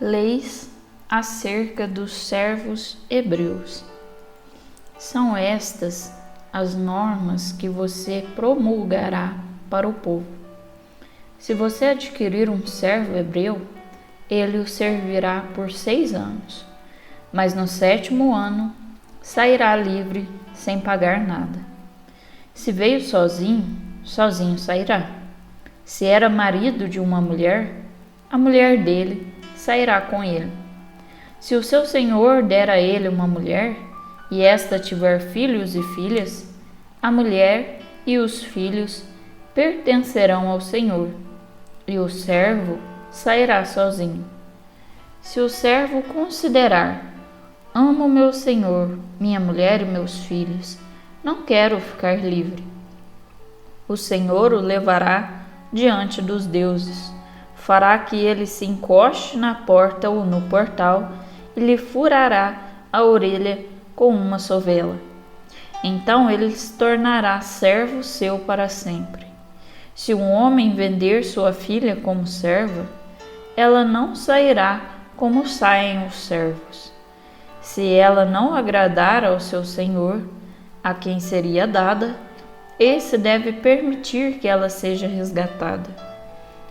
Leis acerca dos servos hebreus. São estas as normas que você promulgará para o povo. Se você adquirir um servo hebreu, ele o servirá por 6 anos, mas no 7º ano sairá livre sem pagar nada. Se veio sozinho, sozinho sairá. Se era marido de uma mulher, a mulher dele sairá com ele. Se o seu senhor der a ele uma mulher, e esta tiver filhos e filhas, a mulher e os filhos pertencerão ao senhor, e o servo sairá sozinho. Se o servo considerar: amo meu senhor, minha mulher e meus filhos, não quero ficar livre, o Senhor o levará diante dos deuses, fará que ele se encoste na porta ou no portal e lhe furará a orelha com uma sovela. Então ele se tornará servo seu para sempre. Se um homem vender sua filha como serva, ela não sairá como saem os servos. Se ela não agradar ao seu senhor, a quem seria dada, esse deve permitir que ela seja resgatada.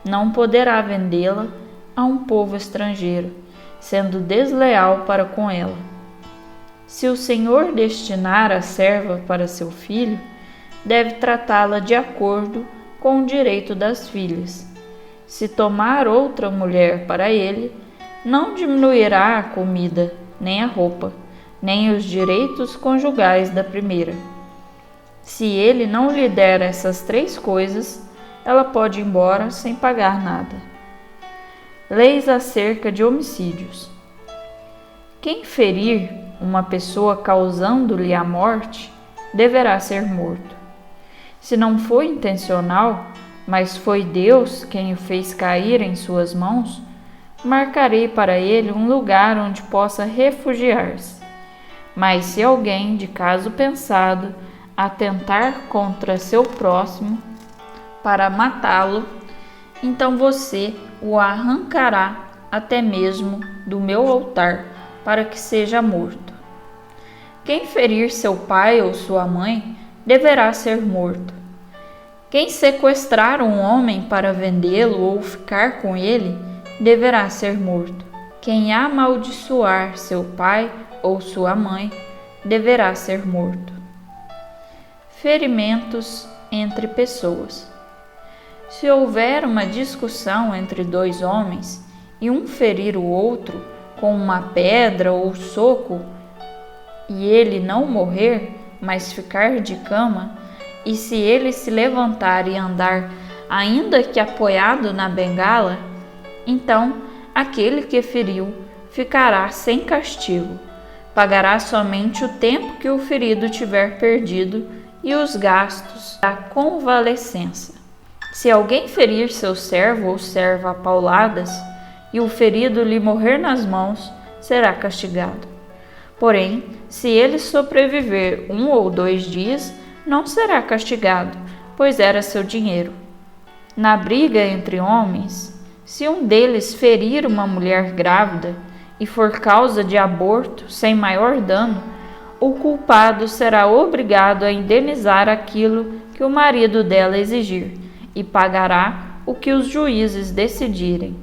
Não poderá vendê-la a um povo estrangeiro, sendo desleal para com ela. Se o senhor destinar a serva para seu filho, deve tratá-la de acordo com o direito das filhas. Se tomar outra mulher para ele, não diminuirá a comida, nem a roupa, nem os direitos conjugais da primeira. Se ele não lhe der essas 3 coisas, ela pode ir embora sem pagar nada. Leis acerca de homicídios. Quem ferir uma pessoa causando-lhe a morte, deverá ser morto. Se não foi intencional, mas foi Deus quem o fez cair em suas mãos, marcarei para ele um lugar onde possa refugiar-se. Mas se alguém, de caso pensado, atentar contra seu próximo para matá-lo, então você o arrancará até mesmo do meu altar para que seja morto. Quem ferir seu pai ou sua mãe deverá ser morto. Quem sequestrar um homem para vendê-lo ou ficar com ele deverá ser morto. Quem amaldiçoar seu pai ou sua mãe deverá ser morto. Ferimentos entre pessoas. Se houver uma discussão entre 2 homens e um ferir o outro com uma pedra ou soco, e ele não morrer, mas ficar de cama, e se ele se levantar e andar, ainda que apoiado na bengala, então aquele que feriu ficará sem castigo. Pagará somente o tempo que o ferido tiver perdido e os gastos da convalescença. Se alguém ferir seu servo ou serva a pauladas, e o ferido lhe morrer nas mãos, será castigado. Porém, se ele sobreviver 1 ou 2 dias, não será castigado, pois era seu dinheiro. Na briga entre homens, se um deles ferir uma mulher grávida e for causa de aborto sem maior dano, o culpado será obrigado a indenizar aquilo que o marido dela exigir e pagará o que os juízes decidirem.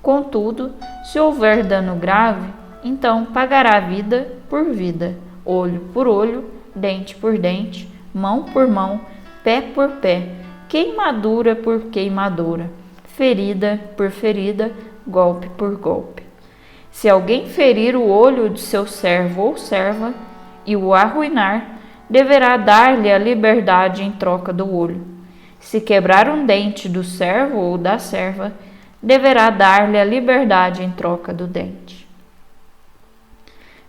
Contudo, se houver dano grave, então pagará vida por vida, olho por olho, dente por dente, mão por mão, pé por pé, queimadura por queimadura, ferida por ferida, golpe por golpe. Se alguém ferir o olho de seu servo ou serva e o arruinar, deverá dar-lhe a liberdade em troca do olho. Se quebrar um dente do servo ou da serva, deverá dar-lhe a liberdade em troca do dente.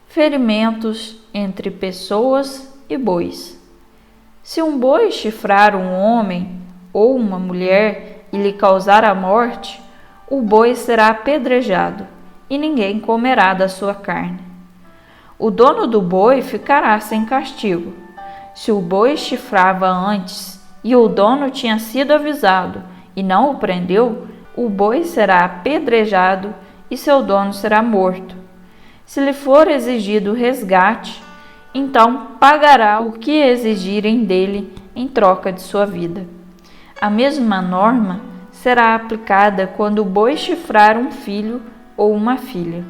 Ferimentos entre pessoas e bois. Se um boi chifrar um homem ou uma mulher e lhe causar a morte, o boi será apedrejado e ninguém comerá da sua carne. O dono do boi ficará sem castigo. Se o boi chifrava antes e o dono tinha sido avisado e não o prendeu, o boi será apedrejado e seu dono será morto. Se lhe for exigido resgate, então pagará o que exigirem dele em troca de sua vida. A mesma norma será aplicada quando o boi chifrar um filho ou uma filha.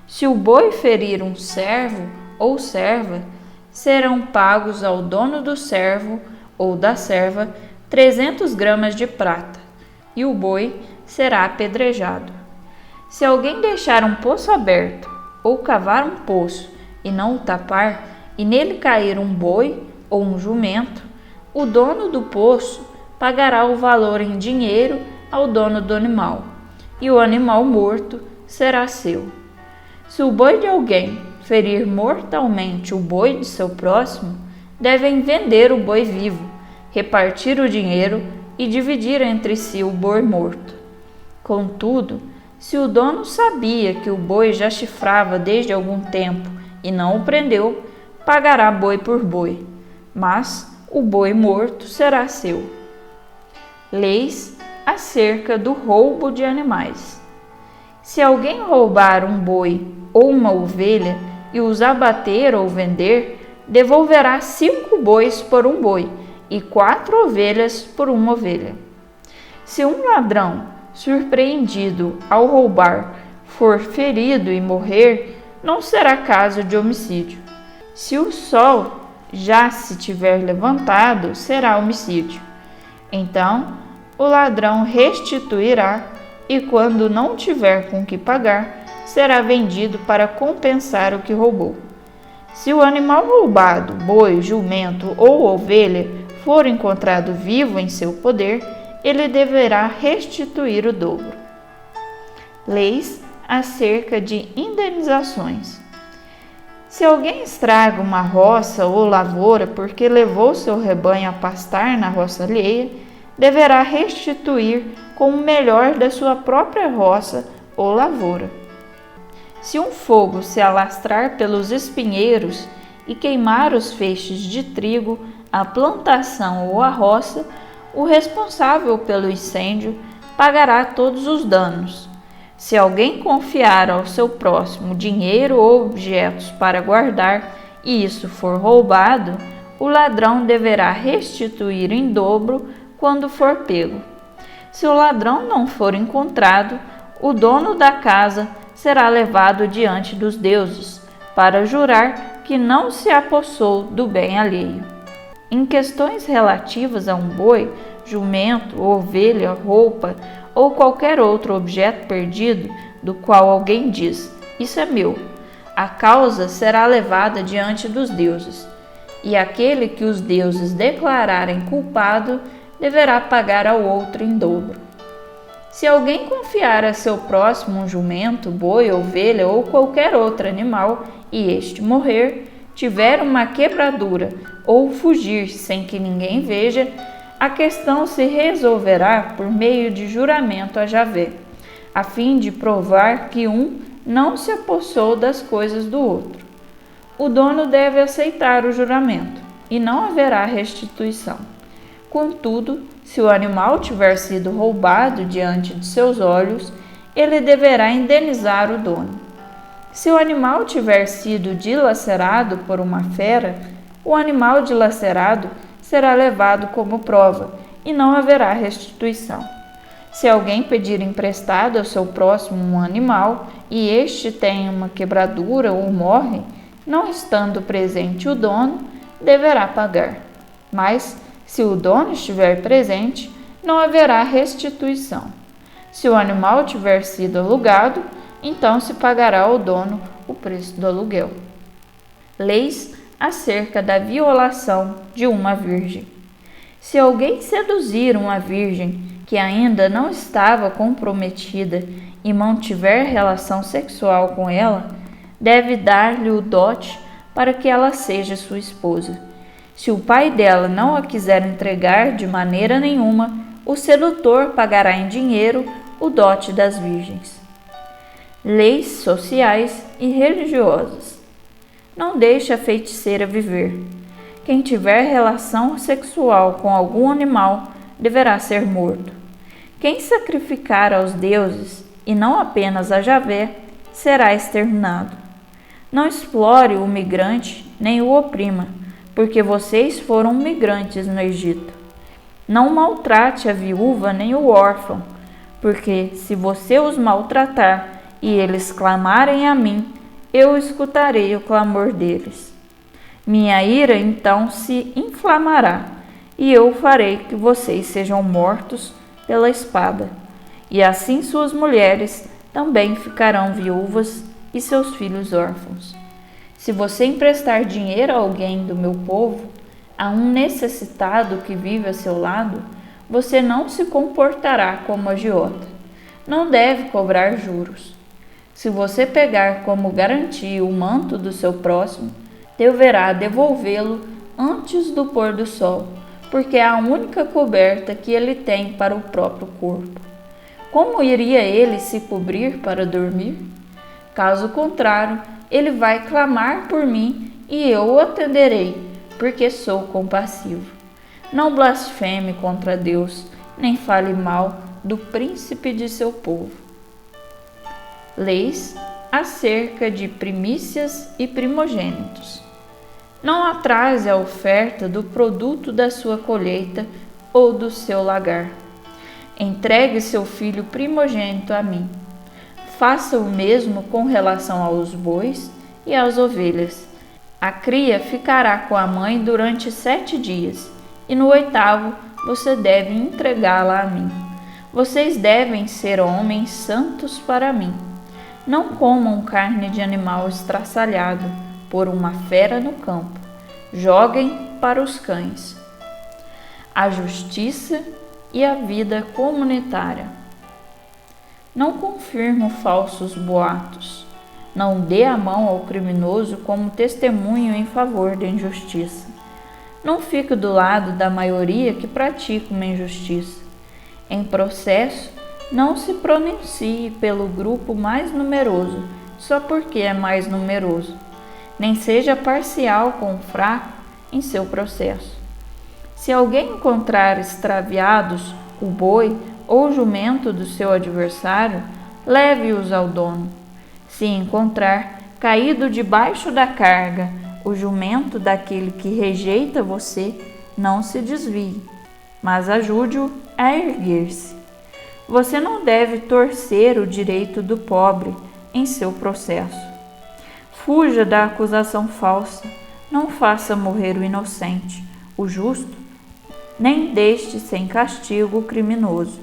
Se o boi ferir um servo ou serva, serão pagos ao dono do servo ou da serva 300 gramas de prata, e o boi será apedrejado. Se alguém deixar um poço aberto ou cavar um poço e não o tapar, e nele cair um boi ou um jumento, o dono do poço pagará o valor em dinheiro ao dono do animal, e o animal morto será seu. Se o boi de alguém ferir mortalmente o boi de seu próximo, devem vender o boi vivo, repartir o dinheiro e dividir entre si o boi morto. Contudo, se o dono sabia que o boi já chifrava desde algum tempo e não o prendeu, pagará boi por boi, mas o boi morto será seu. Leis acerca do roubo de animais. Se alguém roubar um boi ou uma ovelha e os abater ou vender, devolverá 5 bois por um boi e 4 ovelhas por uma ovelha. Se um ladrão surpreendido ao roubar for ferido e morrer, não será caso de homicídio. Se o sol já se tiver levantado, será homicídio. Então, o ladrão restituirá e, quando não tiver com que pagar, será vendido para compensar o que roubou. Se o animal roubado, boi, jumento ou ovelha, for encontrado vivo em seu poder, ele deverá restituir o dobro. Leis acerca de indenizações. Se alguém estraga uma roça ou lavoura porque levou seu rebanho a pastar na roça alheia, deverá restituir com o melhor da sua própria roça ou lavoura. Se um fogo se alastrar pelos espinheiros e queimar os feixes de trigo, a plantação ou a roça, o responsável pelo incêndio pagará todos os danos. Se alguém confiar ao seu próximo dinheiro ou objetos para guardar e isso for roubado, o ladrão deverá restituir em dobro quando for pego. Se o ladrão não for encontrado, o dono da casa será levado diante dos deuses para jurar que não se apossou do bem alheio. Em questões relativas a um boi, jumento, ovelha, roupa ou qualquer outro objeto perdido do qual alguém diz: "Isso é meu", a causa será levada diante dos deuses, e aquele que os deuses declararem culpado deverá pagar ao outro em dobro. Se alguém confiar a seu próximo um jumento, boi, ovelha ou qualquer outro animal e este morrer, tiver uma quebradura ou fugir sem que ninguém veja, a questão se resolverá por meio de juramento a Javé, a fim de provar que um não se apossou das coisas do outro. O dono deve aceitar o juramento e não haverá restituição. Contudo, se o animal tiver sido roubado diante de seus olhos, ele deverá indenizar o dono. Se o animal tiver sido dilacerado por uma fera, o animal dilacerado será levado como prova e não haverá restituição. Se alguém pedir emprestado ao seu próximo um animal e este tem uma quebradura ou morre, não estando presente o dono, deverá pagar. Mas, se o dono estiver presente, não haverá restituição. Se o animal tiver sido alugado, então se pagará ao dono o preço do aluguel. Leis acerca da violação de uma virgem. Se alguém seduzir uma virgem que ainda não estava comprometida e mantiver relação sexual com ela, deve dar-lhe o dote para que ela seja sua esposa. Se o pai dela não a quiser entregar de maneira nenhuma, o sedutor pagará em dinheiro o dote das virgens. Leis sociais e religiosas. Não deixe a feiticeira viver. Quem tiver relação sexual com algum animal deverá ser morto. Quem sacrificar aos deuses e não apenas a Javé, será exterminado. Não explore o migrante nem o oprima, porque vocês foram migrantes no Egito. Não maltrate a viúva nem o órfão, porque se você os maltratar e eles clamarem a mim, eu escutarei o clamor deles. Minha ira então se inflamará, e eu farei que vocês sejam mortos pela espada. E assim suas mulheres também ficarão viúvas e seus filhos órfãos. Se você emprestar dinheiro a alguém do meu povo, a um necessitado que vive a seu lado, você não se comportará como agiota. Não deve cobrar juros. Se você pegar como garantia o manto do seu próximo, deverá devolvê-lo antes do pôr do sol, porque é a única coberta que ele tem para o próprio corpo. Como iria ele se cobrir para dormir? Caso contrário, ele vai clamar por mim e eu o atenderei, porque sou compassivo. Não blasfeme contra Deus, nem fale mal do príncipe de seu povo. Leis acerca de primícias e primogênitos. Não atrase a oferta do produto da sua colheita ou do seu lagar. Entregue seu filho primogênito a mim. Faça o mesmo com relação aos bois e às ovelhas. A cria ficará com a mãe durante 7 dias, e no 8º você deve entregá-la a mim. Vocês devem ser homens santos para mim. Não comam carne de animal estraçalhado por uma fera no campo. Joguem para os cães. A justiça e a vida comunitária. Não confirme falsos boatos. Não dê a mão ao criminoso como testemunho em favor da injustiça. Não fique do lado da maioria que pratica uma injustiça. Em processo, não se pronuncie pelo grupo mais numeroso, só porque é mais numeroso. Nem seja parcial com o fraco em seu processo. Se alguém encontrar extraviados o boi ou o jumento do seu adversário, leve-os ao dono. Se encontrar caído debaixo da carga o jumento daquele que rejeita você, não se desvie, mas ajude-o a erguer-se. Você não deve torcer o direito do pobre em seu processo. Fuja da acusação falsa, não faça morrer o inocente, o justo, nem deixe sem castigo o criminoso.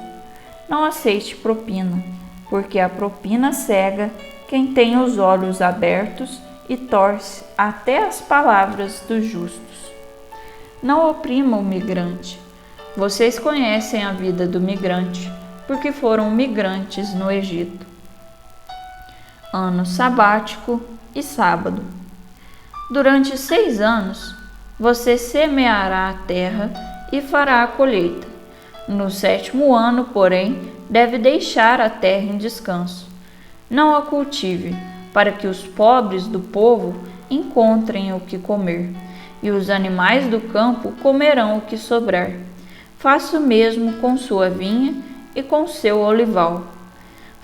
Não aceite propina, porque a propina cega quem tem os olhos abertos e torce até as palavras dos justos. Não oprima o migrante. Vocês conhecem a vida do migrante, porque foram migrantes no Egito. Ano sabático e sábado. Durante 6 anos, você semeará a terra e fará a colheita. No 7º ano, porém, deve deixar a terra em descanso. Não a cultive, para que os pobres do povo encontrem o que comer, e os animais do campo comerão o que sobrar. Faça o mesmo com sua vinha e com seu olival.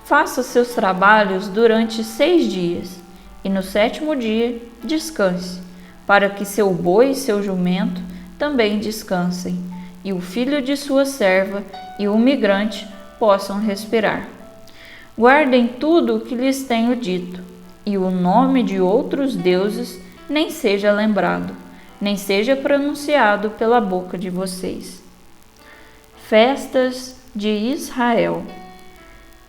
Faça seus trabalhos durante 6 dias, e no 7º dia descanse, para que seu boi e seu jumento também descansem, e o filho de sua serva e o migrante possam respirar. Guardem tudo o que lhes tenho dito, e o nome de outros deuses nem seja lembrado, nem seja pronunciado pela boca de vocês. Festas de Israel.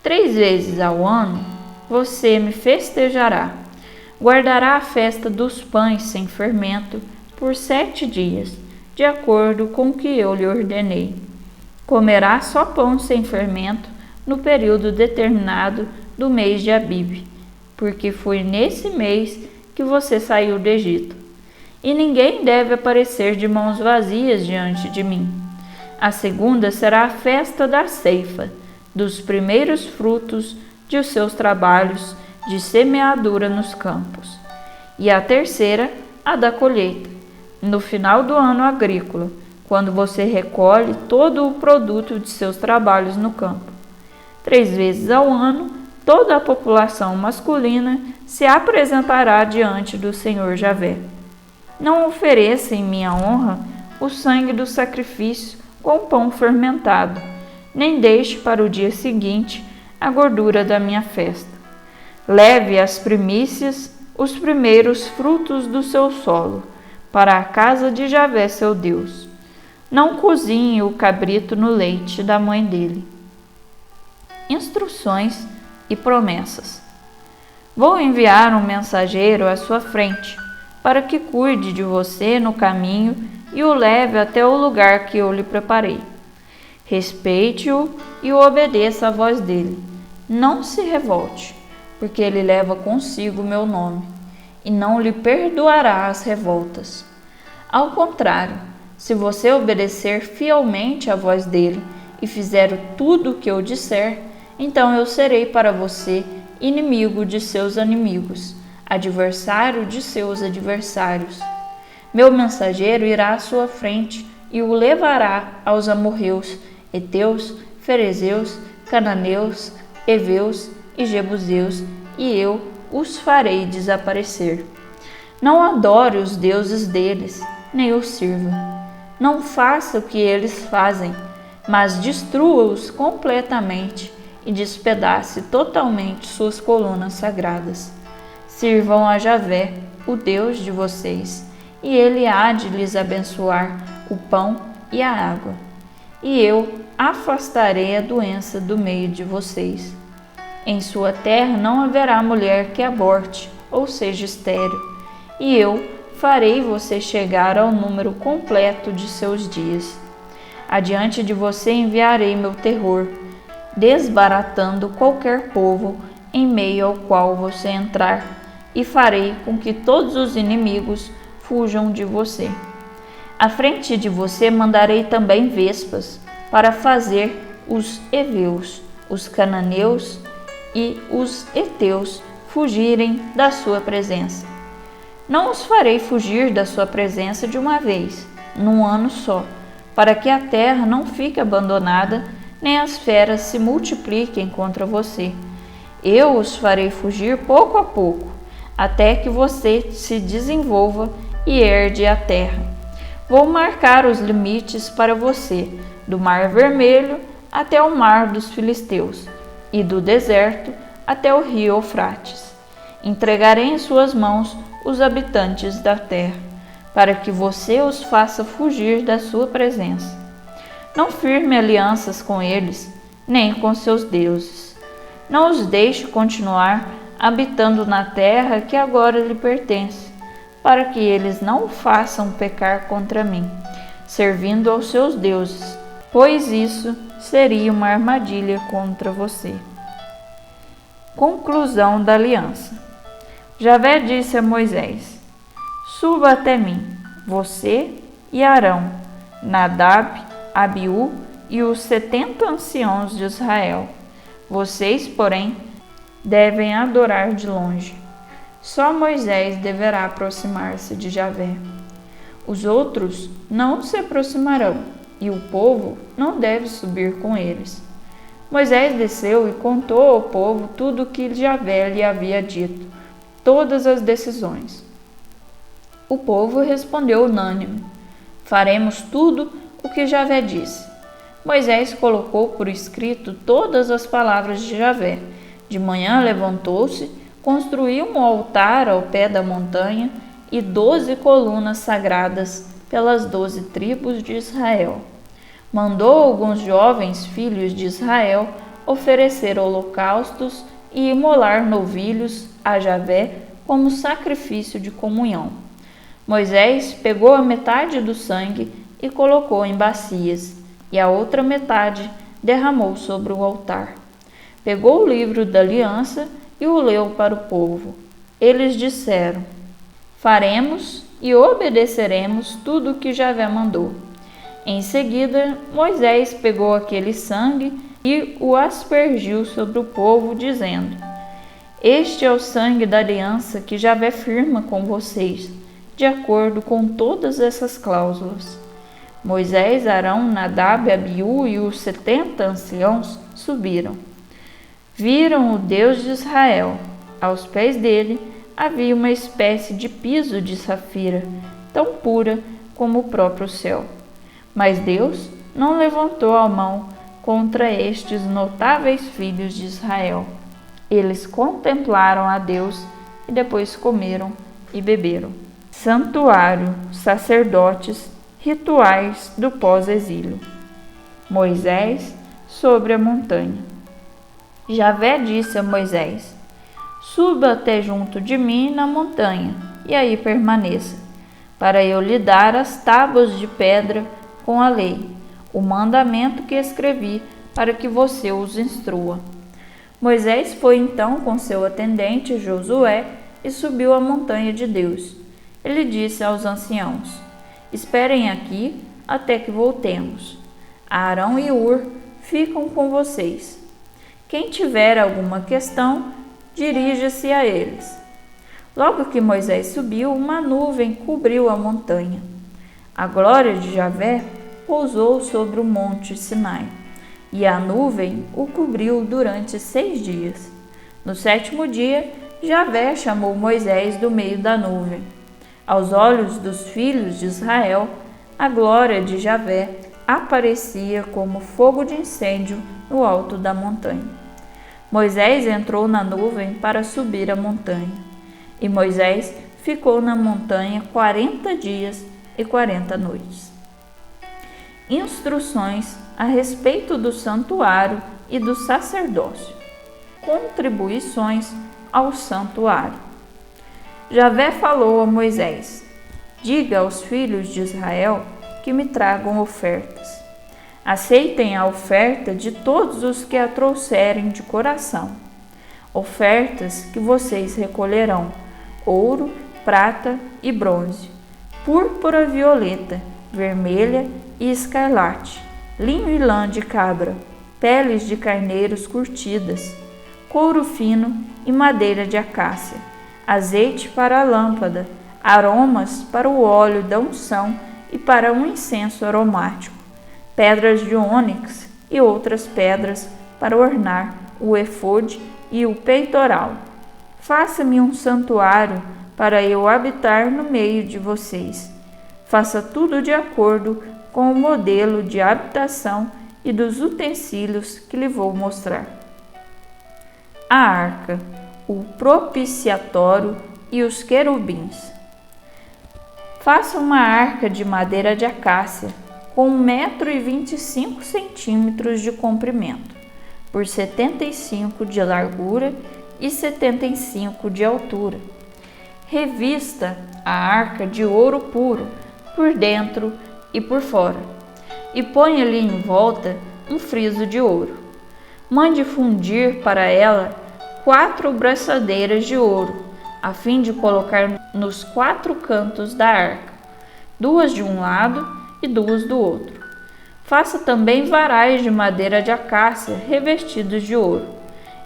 3 vezes ao ano você me festejará. Guardará a festa dos pães sem fermento por 7 dias, de acordo com o que eu lhe ordenei. Comerá só pão sem fermento no período determinado do mês de Abibe, porque foi nesse mês que você saiu do Egito. E ninguém deve aparecer de mãos vazias diante de mim. A segunda será a festa da ceifa, dos primeiros frutos de os seus trabalhos de semeadura nos campos. E a terceira, a da colheita, no final do ano agrícola, quando você recolhe todo o produto de seus trabalhos no campo. 3 vezes ao ano toda a população masculina se apresentará diante do Senhor Javé. Não ofereça em minha honra o sangue do sacrifício com pão fermentado, nem deixe para o dia seguinte a gordura da minha festa. Leve as primícias, os primeiros frutos do seu solo, para a casa de Javé seu Deus. Não cozinhe o cabrito no leite da mãe dele. Instruções e promessas. Vou enviar um mensageiro à sua frente, para que cuide de você no caminho e o leve até o lugar que eu lhe preparei. Respeite-o e obedeça à voz dele. Não se revolte, porque ele leva consigo o meu nome, e não lhe perdoará as revoltas. Ao contrário, se você obedecer fielmente à voz dele e fizer tudo o que eu disser, então eu serei para você inimigo de seus inimigos, adversário de seus adversários. Meu mensageiro irá à sua frente e o levará aos amorreus, heteus, ferezeus, cananeus, heveus e jebuseus, e eu os farei desaparecer. Não adore os deuses deles, nem os sirva. Não faça o que eles fazem, mas destrua-os completamente e despedace totalmente suas colunas sagradas. Sirvam a Javé, o Deus de vocês, e ele há de lhes abençoar o pão e a água. E eu afastarei a doença do meio de vocês. Em sua terra não haverá mulher que aborte, ou seja estéril, e eu farei você chegar ao número completo de seus dias. Adiante de você enviarei meu terror, desbaratando qualquer povo em meio ao qual você entrar, e farei com que todos os inimigos fujam de você. À frente de você mandarei também vespas, para fazer os heveus, os cananeus e os heteus fugirem da sua presença. Não os farei fugir da sua presença de uma vez, num ano só, para que a terra não fique abandonada, nem as feras se multipliquem contra você. Eu os farei fugir pouco a pouco, até que você se desenvolva e herde a terra. Vou marcar os limites para você, do Mar Vermelho até o Mar dos Filisteus, e do deserto até o rio Eufrates. Entregarei em suas mãos os habitantes da terra, para que você os faça fugir da sua presença. Não firme alianças com eles, nem com seus deuses. Não os deixe continuar habitando na terra que agora lhe pertence, para que eles não o façam pecar contra mim, servindo aos seus deuses, pois isso seria uma armadilha contra você. Conclusão da aliança. Javé disse a Moisés: Suba até mim, você e Arão, Nadab, Abiú e os 70 anciãos de Israel. Vocês, porém, devem adorar de longe. Só Moisés deverá aproximar-se de Javé. Os outros não se aproximarão, e o povo não deve subir com eles. Moisés desceu e contou ao povo tudo o que Javé lhe havia dito, todas as decisões. O povo respondeu unânime: Faremos tudo o que Javé disse. Moisés colocou por escrito todas as palavras de Javé. De manhã levantou-se, construiu um altar ao pé da montanha e 12 colunas sagradas pelas 12 tribos de Israel. Mandou alguns jovens filhos de Israel oferecer holocaustos e imolar novilhos a Javé como sacrifício de comunhão. Moisés pegou a metade do sangue e colocou em bacias, e a outra metade derramou sobre o altar. Pegou o livro da aliança e o leu para o povo. Eles disseram: Faremos e obedeceremos tudo o que Javé mandou. Em seguida, Moisés pegou aquele sangue e o aspergiu sobre o povo, dizendo: Este é o sangue da aliança que Javé firma com vocês, de acordo com todas essas cláusulas. Moisés, Arão, Nadab, Abiú e os 70 anciãos subiram. Viram o Deus de Israel. Aos pés dele havia uma espécie de piso de safira, tão pura como o próprio céu. Mas Deus não levantou a mão contra estes notáveis filhos de Israel. Eles contemplaram a Deus e depois comeram e beberam. Santuário, sacerdotes, rituais do pós-exílio. Moisés sobre a montanha. Javé disse a Moisés: Suba até junto de mim na montanha, e aí permaneça, para eu lhe dar as tábuas de pedra com a lei, o mandamento que escrevi, para que você os instrua. Moisés foi então com seu atendente Josué e subiu a montanha de Deus. Ele disse aos anciãos: Esperem aqui até que voltemos. Arão e Hur ficam com vocês. Quem tiver alguma questão, dirija-se a eles. Logo que Moisés subiu, uma nuvem cobriu a montanha. A glória de Javé pousou sobre o monte Sinai, e a nuvem o cobriu durante 6 dias. No 7º dia, Javé chamou Moisés do meio da nuvem. Aos olhos dos filhos de Israel, a glória de Javé aparecia como fogo de incêndio no alto da montanha. Moisés entrou na nuvem para subir a montanha, e Moisés ficou na montanha 40 dias e 40 noites. Instruções a respeito do santuário e do sacerdócio. Contribuições ao santuário. Javé falou a Moisés: Diga aos filhos de Israel que me tragam ofertas. Aceitem a oferta de todos os que a trouxerem de coração. Ofertas que vocês recolherão: ouro, prata e bronze, púrpura violeta, vermelha e escarlate, linho e lã de cabra, peles de carneiros curtidas, couro fino e madeira de acácia, azeite para a lâmpada, aromas para o óleo da unção e para um incenso aromático, pedras de ônix e outras pedras para ornar o efode e o peitoral. Faça-me um santuário para eu habitar no meio de vocês. Faça tudo de acordo com o modelo de habitação e dos utensílios que lhe vou mostrar. A arca, o propiciatório e os querubins. Faça uma arca de madeira de acácia com 1,25 m de comprimento, por 75 de largura e 75 de altura. Revista a arca de ouro puro, por dentro e por fora, e ponha-lhe em volta um friso de ouro. Mande fundir para ela 4 braçadeiras de ouro, a fim de colocar nos 4 cantos da arca, 2 de um lado e 2 do outro. Faça também varais de madeira de acácia revestidos de ouro,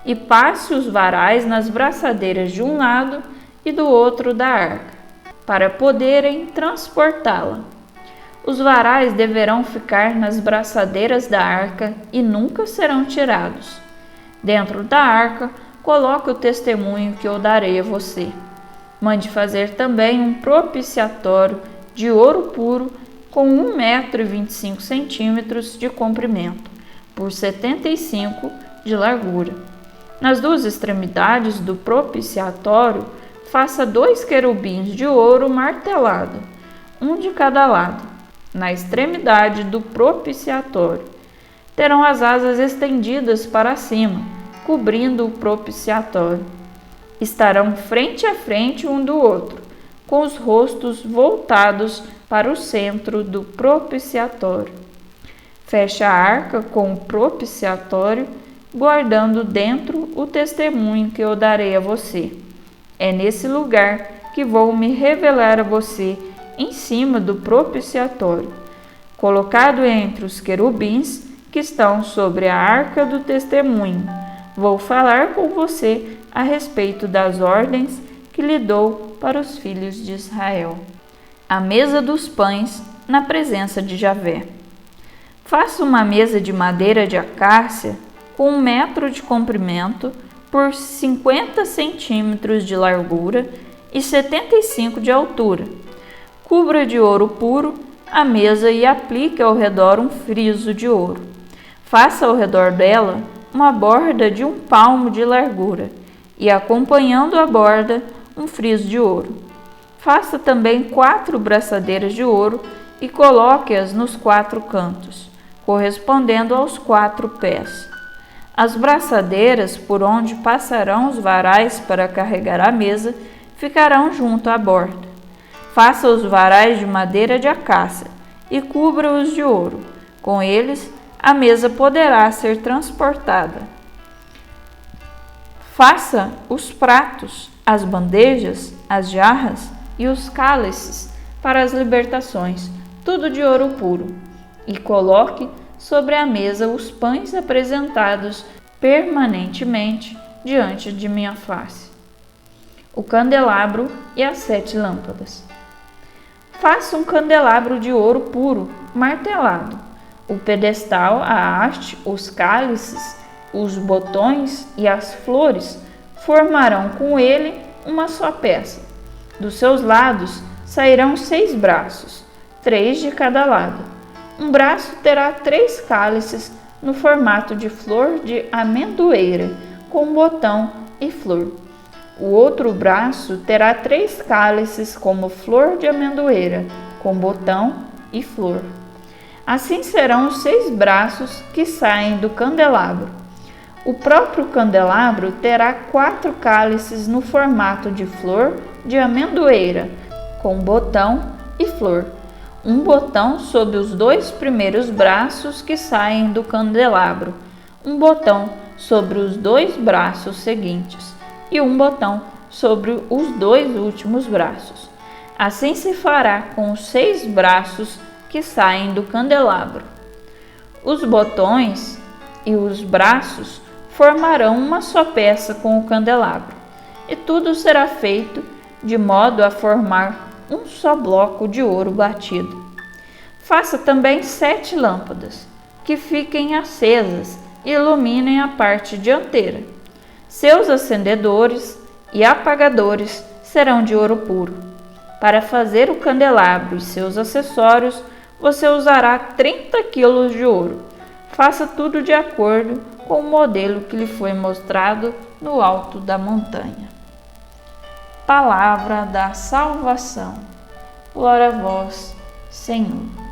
e passe os varais nas braçadeiras de um lado e do outro da arca, para poderem transportá-la. Os varais deverão ficar nas braçadeiras da arca e nunca serão tirados. Dentro da arca, coloque o testemunho que eu darei a você. Mande fazer também um propiciatório de ouro puro com 1,25 m de comprimento, por 75 de largura. Nas 2 extremidades do propiciatório, faça 2 querubins de ouro martelado, um de cada lado, na extremidade do propiciatório. Terão as asas estendidas para cima, cobrindo o propiciatório. Estarão frente a frente um do outro, com os rostos voltados para o centro do propiciatório. Feche a arca com o propiciatório, guardando dentro o testemunho que eu darei a você. É nesse lugar que vou me revelar a você, em cima do propiciatório, colocado entre os querubins que estão sobre a arca do testemunho. Vou falar com você a respeito das ordens que lhe dou para os filhos de Israel. A mesa dos pães na presença de Javé. Faça uma mesa de madeira de acácia com 1 metro de comprimento por 50 centímetros de largura e 75 de altura. Cubra de ouro puro a mesa e aplique ao redor um friso de ouro. Faça ao redor dela uma borda de 1 palmo de largura e, acompanhando a borda, um friso de ouro. Faça também 4 braçadeiras de ouro e coloque-as nos 4 cantos, correspondendo aos 4 pés. As braçadeiras por onde passarão os varais para carregar a mesa ficarão junto à borda. Faça os varais de madeira de acácia e cubra-os de ouro. Com eles, a mesa poderá ser transportada. Faça os pratos, as bandejas, as jarras e os cálices para as libertações, tudo de ouro puro, e coloque sobre a mesa os pães apresentados permanentemente diante de minha face. O candelabro e as 7 lâmpadas. Faça um candelabro de ouro puro, martelado. O pedestal, a haste, os cálices, os botões e as flores formarão com ele uma só peça. Dos seus lados sairão 6 braços, 3 de cada lado. Um braço terá 3 cálices no formato de flor de amendoeira, com botão e flor. O outro braço terá 3 cálices como flor de amendoeira, com botão e flor. Assim serão os 6 braços que saem do candelabro. O próprio candelabro terá 4 cálices no formato de flor de amendoeira, com botão e flor. Um botão sobre os 2 primeiros braços que saem do candelabro, um botão sobre os 2 braços seguintes e um botão sobre os 2 últimos braços. Assim se fará com os 6 braços que saem do candelabro. Os botões e os braços formarão uma só peça com o candelabro, e tudo será feito de modo a formar um só bloco de ouro batido. Faça também 7 lâmpadas, que fiquem acesas e iluminem a parte dianteira. Seus acendedores e apagadores serão de ouro puro. Para fazer o candelabro e seus acessórios, você usará 30 quilos de ouro. Faça tudo de acordo com o modelo que lhe foi mostrado no alto da montanha. Palavra da salvação. Glória a vós, Senhor.